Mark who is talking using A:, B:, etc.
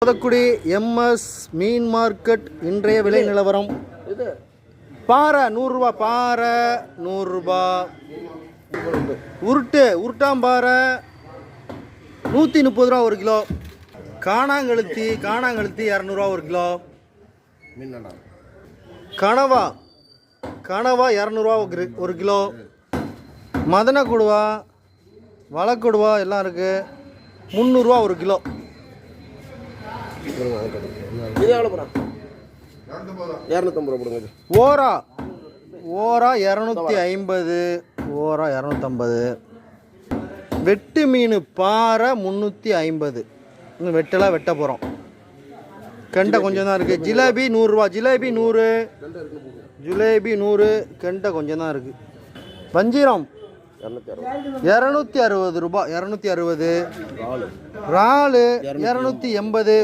A: Thoothukudi MS மீன் market இன்றைய விலை நிலவரம். பாறை 100 ரூபா, பாறை 100 ரூபா. உருட்டாம்பாறை 130 ரூபா ஒரு கிலோ. காணாங்கழுத்தி 200 ரூபா ஒரு கிலோ. கனவா 200 ரூபா ஒரு கிலோ. மதன கொடுவா, வளக்கொடுவா எல்லாம் இருக்கு. 300 ரூபா ஒரு கிலோ. ஓரா 250, ஓரா 250. வெட்டு மீன் பாறை 350. இன்னும் வெட்டலாம் வெட்ட போகிறோம். கெண்டை கொஞ்சம் தான் இருக்குது. ஜிலேபி 100 ரூபா. ஜிலேபி 100, ஜிலேபி 100. கெண்டை கொஞ்சம் தான் இருக்குது. வஞ்சிரம் 260 ரூபா. 260. இறால் 280.